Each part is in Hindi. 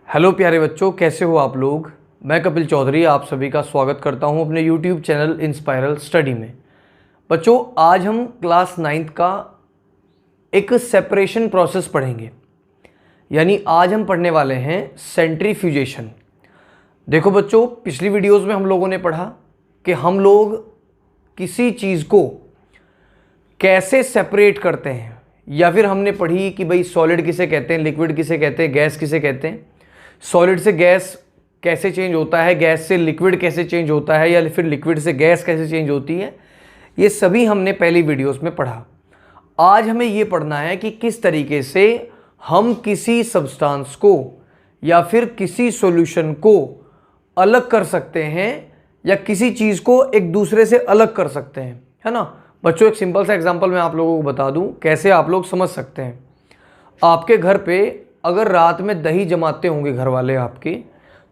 हेलो प्यारे बच्चों, कैसे हो आप लोग। मैं कपिल चौधरी आप सभी का स्वागत करता हूं अपने यूट्यूब चैनल इंस्पायरल स्टडी में। बच्चों, आज हम क्लास 9th का एक सेपरेशन प्रोसेस पढ़ेंगे। यानी आज हम पढ़ने वाले हैं सेंट्रीफ्यूजेशन। देखो बच्चों, पिछली वीडियोस में हम लोगों ने पढ़ा कि हम लोग किसी चीज़ को कैसे सेपरेट करते हैं, या फिर हमने पढ़ी कि भाई सॉलिड किसे कहते हैं, लिक्विड किसे कहते हैं, गैस किसे कहते हैं, सॉलिड से गैस कैसे चेंज होता है, गैस से लिक्विड कैसे चेंज होता है, या फिर लिक्विड से गैस कैसे चेंज होती है। ये सभी हमने पहली वीडियोस में पढ़ा। आज हमें ये पढ़ना है कि किस तरीके से हम किसी सब्सटेंस को या फिर किसी सॉल्यूशन को अलग कर सकते हैं, या किसी चीज़ को एक दूसरे से अलग कर सकते हैं, है ना। बच्चों, एक सिंपल सा एग्जांपल मैं आप लोगों को बता दूं कैसे आप लोग समझ सकते हैं। आपके घर पे अगर रात में दही जमाते होंगे घर वाले आपके,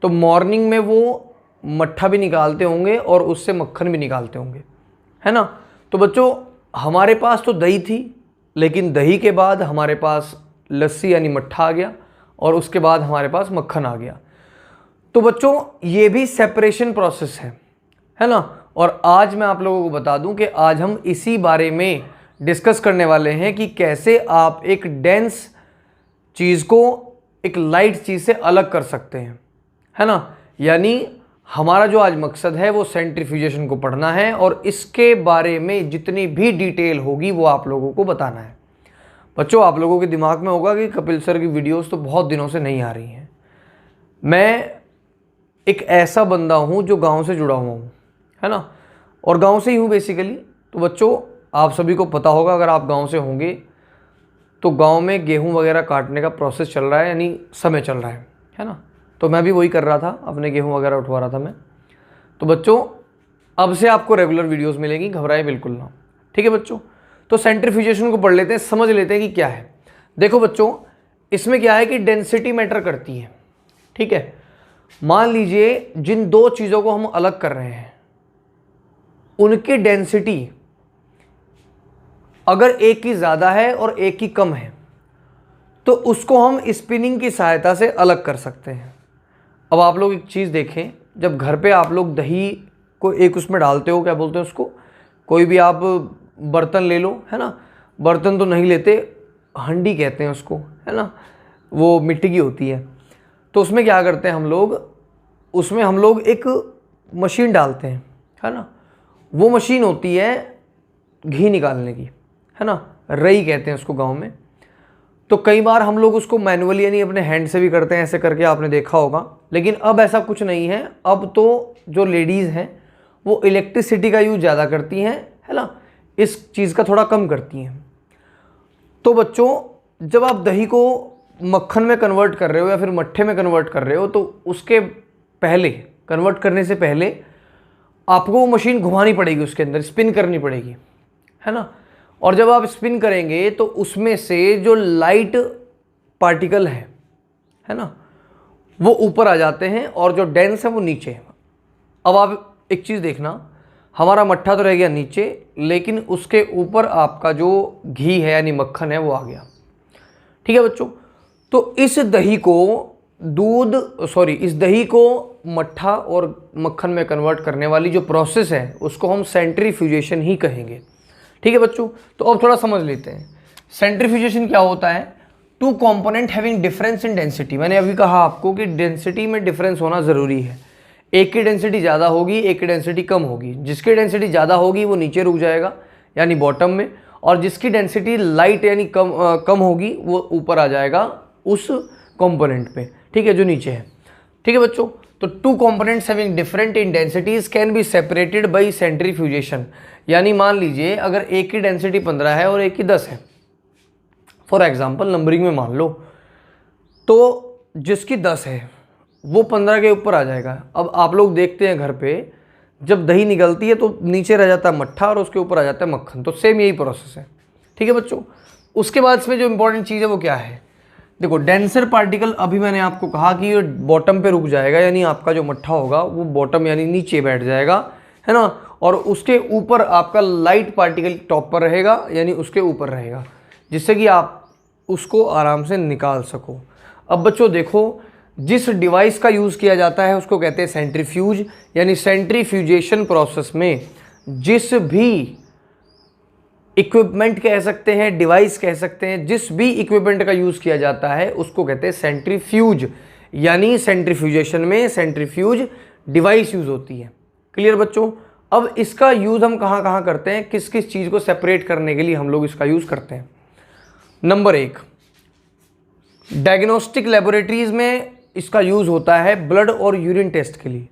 तो मॉर्निंग में वो मट्ठा भी निकालते होंगे और उससे मक्खन भी निकालते होंगे, है ना। तो बच्चों, हमारे पास तो दही थी, लेकिन दही के बाद हमारे पास लस्सी यानी मट्ठा आ गया, और उसके बाद हमारे पास मक्खन आ गया। तो बच्चों, ये भी सेपरेशन प्रोसेस है ना। और आज मैं आप लोगों को बता दूं कि आज हम इसी बारे में डिस्कस करने वाले हैं कि कैसे आप एक डेंस चीज़ को एक लाइट चीज़ से अलग कर सकते हैं, है ना। यानी हमारा जो आज मकसद है वो सेंट्रीफ्यूजेशन को पढ़ना है, और इसके बारे में जितनी भी डिटेल होगी वो आप लोगों को बताना है। बच्चों, आप लोगों के दिमाग में होगा कि कपिल सर की वीडियोस तो बहुत दिनों से नहीं आ रही हैं। मैं एक ऐसा बंदा हूँ जो गांव से जुड़ा हुआ हूँ, है ना, और गांव से ही हूँ बेसिकली। तो बच्चों, आप सभी को पता होगा, अगर आप गांव से होंगे तो गांव में गेहूं वगैरह काटने का प्रोसेस चल रहा है, यानी समय चल रहा है ना। तो मैं भी वही कर रहा था, अपने गेहूं वगैरह उठवा रहा था मैं। तो बच्चों, अब से आपको रेगुलर वीडियोस मिलेंगी, घबराए बिल्कुल ना, ठीक है बच्चों। तो सेंट्रीफ्यूजेशन को पढ़ लेते हैं, समझ लेते हैं कि क्या है। देखो बच्चों, इसमें क्या है कि डेंसिटी मैटर करती है, ठीक है। मान लीजिए जिन दो चीज़ों को हम अलग कर रहे हैं उनकी डेंसिटी अगर एक की ज़्यादा है और एक की कम है, तो उसको हम स्पिनिंग की सहायता से अलग कर सकते हैं। अब आप लोग एक चीज़ देखें, जब घर पे आप लोग दही को एक उसमें डालते हो, क्या बोलते हैं उसको, कोई भी आप बर्तन ले लो, है ना। बर्तन तो नहीं लेते, हंडी कहते हैं उसको, है ना, वो मिट्टी की होती है। तो उसमें क्या करते हैं हम लोग, उसमें हम लोग एक मशीन डालते हैं, है ना। वो मशीन होती है घी निकालने की, है ना, रई कहते हैं उसको गांव में। तो कई बार हम लोग उसको मैनुअली यानी अपने हैंड से भी करते हैं, ऐसे करके आपने देखा होगा। लेकिन अब ऐसा कुछ नहीं है, अब तो जो लेडीज़ हैं वो इलेक्ट्रिसिटी का यूज़ ज़्यादा करती हैं, है ना, इस चीज़ का थोड़ा कम करती हैं। तो बच्चों, जब आप दही को मक्खन में कन्वर्ट कर रहे हो या फिर मट्ठे में कन्वर्ट कर रहे हो, तो उसके पहले, कन्वर्ट करने से पहले आपको वो मशीन घुमानी पड़ेगी, उसके अंदर स्पिन करनी पड़ेगी, है ना। और जब आप स्पिन करेंगे तो उसमें से जो लाइट पार्टिकल है ना, वो ऊपर आ जाते हैं, और जो डेंस है वो नीचे। अब आप एक चीज़ देखना, हमारा मट्ठा तो रह गया नीचे, लेकिन उसके ऊपर आपका जो घी है यानी मक्खन है वो आ गया, ठीक है बच्चों। तो इस दही को मट्ठा और मक्खन में कन्वर्ट करने वाली जो प्रोसेस है उसको हम सेंट्रीफ्यूजेशन ही कहेंगे, ठीक है बच्चों। तो अब थोड़ा समझ लेते हैं सेंट्रीफ्यूजेशन क्या होता है। Two component having difference in density, मैंने अभी कहा आपको कि डेंसिटी में डिफरेंस होना ज़रूरी है। एक की डेंसिटी ज़्यादा होगी, एक की डेंसिटी कम होगी। जिसकी डेंसिटी ज़्यादा होगी वो नीचे रुक जाएगा यानी बॉटम में, और जिसकी डेंसिटी लाइट यानी कम होगी वो ऊपर आ जाएगा उस कंपोनेंट पे, ठीक है, जो नीचे है, ठीक है बच्चों। तो two components having different in densities can be separated by centrifugation. यानी मान लीजिए अगर एक की डेंसिटी 15 है और एक की 10 है, फॉर एग्जांपल नंबरिंग में मान लो, तो जिसकी 10 है वो 15 के ऊपर आ जाएगा। अब आप लोग देखते हैं घर पे जब दही निकलती है तो नीचे रह जाता है मट्ठा और उसके ऊपर आ जाता है मक्खन। तो सेम यही प्रोसेस है, ठीक है बच्चों। उसके बाद इसमें जो इंपॉर्टेंट चीज़ है वो क्या है, देखो डेंसर पार्टिकल, अभी मैंने आपको कहा कि ये बॉटम पे रुक जाएगा, यानी आपका जो मट्ठा होगा वो बॉटम यानी नीचे बैठ जाएगा, है ना, और उसके ऊपर आपका लाइट पार्टिकल टॉप पर रहेगा यानी उसके ऊपर रहेगा, जिससे कि आप उसको आराम से निकाल सको। अब बच्चों देखो, जिस डिवाइस का यूज़ किया जाता है उसको कहते हैं सेंट्रीफ्यूज। यानी सेंट्रीफ्यूजेशन प्रोसेस में जिस भी इक्विपमेंट कह सकते हैं, डिवाइस कह सकते हैं, जिस भी इक्विपमेंट का यूज़ किया जाता है उसको कहते हैं सेंट्रीफ्यूज। यानी सेंट्रीफ्यूजेशन में सेंट्रीफ्यूज डिवाइस यूज़ होती है। क्लियर बच्चों? अब इसका यूज़ हम कहाँ कहाँ करते हैं, किस किस चीज़ को सेपरेट करने के लिए हम लोग इसका यूज़ करते हैं। नंबर 1, डायग्नोस्टिक लेबोरेटरीज़ में इसका यूज़ होता है ब्लड और यूरिन टेस्ट के लिए।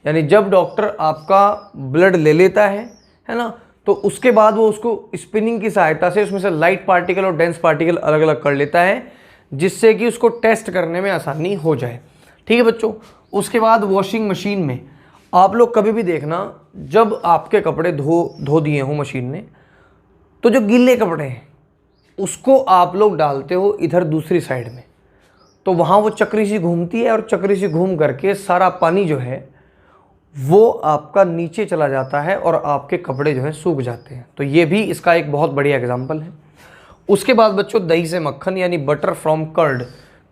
यानी जब डॉक्टर आपका ब्लड ले लेता है ना, तो उसके बाद वो उसको स्पिनिंग की सहायता से उसमें से लाइट पार्टिकल और डेंस पार्टिकल अलग अलग कर लेता है, जिससे कि उसको टेस्ट करने में आसानी हो जाए। ठीक है बच्चों? उसके बाद वॉशिंग मशीन में आप लोग कभी भी देखना, जब आपके कपड़े धो दिए हों मशीन ने, तो जो गीले कपड़े हैं उसको आप लोग डालते हो इधर दूसरी साइड में, तो वहाँ वो चक्री सी घूमती है और चक्री सी घूम करके सारा पानी जो है वो आपका नीचे चला जाता है और आपके कपड़े जो हैं सूख जाते हैं। तो ये भी इसका एक बहुत बढ़िया एग्जाम्पल है। उसके बाद बच्चों, दही से मक्खन यानी बटर फ्रॉम कर्ड,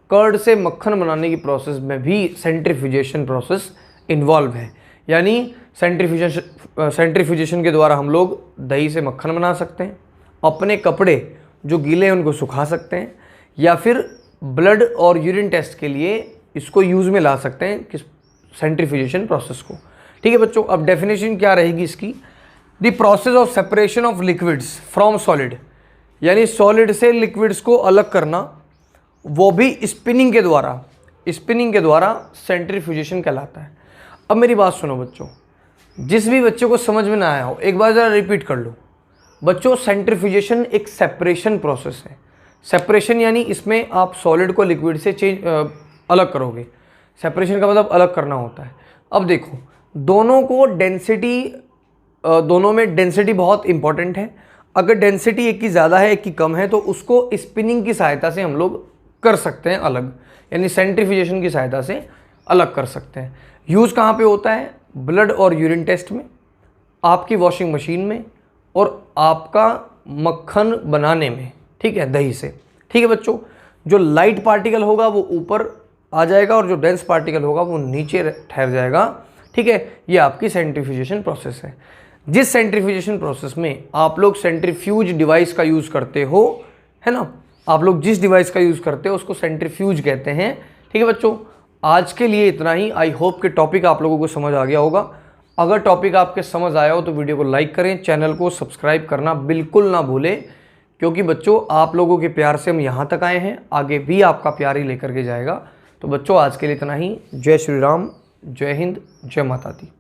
कर्ड से मक्खन बनाने की प्रोसेस में भी सेंट्रीफ्यूजेशन प्रोसेस इन्वॉल्व है। यानी सेंट्रीफ्यूजेशन के द्वारा हम लोग दही से मक्खन बना सकते हैं, अपने कपड़े जो गीले हैं उनको सुखा सकते हैं, या फिर ब्लड और यूरिन टेस्ट के लिए इसको यूज़ में ला सकते हैं, किस सेंट्रीफ्यूजेशन प्रोसेस को। ठीक है बच्चों? अब डेफिनेशन क्या रहेगी इसकी? The process of separation of liquids from solid, यानी सॉलिड से लिक्विड्स को अलग करना, वो भी स्पिनिंग के द्वारा, स्पिनिंग के द्वारा सेंट्रीफ्यूजेशन कहलाता है। अब मेरी बात सुनो बच्चों, जिस भी बच्चों को समझ में ना आया हो एक बार ज़रा रिपीट कर लो। बच्चों, सेंट्रीफ्यूजेशन एक सेपरेशन प्रोसेस है। सेपरेशन यानी इसमें आप सॉलिड को लिक्विड से अलग करोगे। सेपरेशन का मतलब अलग करना होता है। अब देखो, दोनों को डेंसिटी, दोनों में डेंसिटी बहुत इंपॉर्टेंट है। अगर डेंसिटी एक की ज़्यादा है एक की कम है तो उसको स्पिनिंग की सहायता से हम लोग कर सकते हैं अलग, यानी सेंट्रीफ्यूजेशन की सहायता से अलग कर सकते हैं। यूज़ कहाँ पे होता है? ब्लड और यूरिन टेस्ट में, आपकी वॉशिंग मशीन में, और आपका मक्खन बनाने में। ठीक है? दही से। ठीक है बच्चों? जो लाइट पार्टिकल होगा वो ऊपर आ जाएगा और जो डेंस पार्टिकल होगा वो नीचे ठहर जाएगा। ठीक है? ये आपकी सेंट्रीफ्यूजेशन प्रोसेस है। जिस सेंट्रीफ्यूजेशन प्रोसेस में आप लोग सेंट्रीफ्यूज डिवाइस का यूज़ करते हो, है ना, आप लोग जिस डिवाइस का यूज़ करते हो उसको सेंट्रीफ्यूज कहते हैं। ठीक है बच्चों? आज के लिए इतना ही। आई होप कि टॉपिक आप लोगों को समझ आ गया होगा। अगर टॉपिक आपके समझ आया हो तो वीडियो को लाइक करें, चैनल को सब्सक्राइब करना बिल्कुल ना भूलें, क्योंकि बच्चों आप लोगों के प्यार से हम यहाँ तक आए हैं, आगे भी आपका प्यार ही लेकर के जाएगा। तो बच्चों, आज के लिए इतना ही। जय श्री राम, जय हिंद, जय माता दी।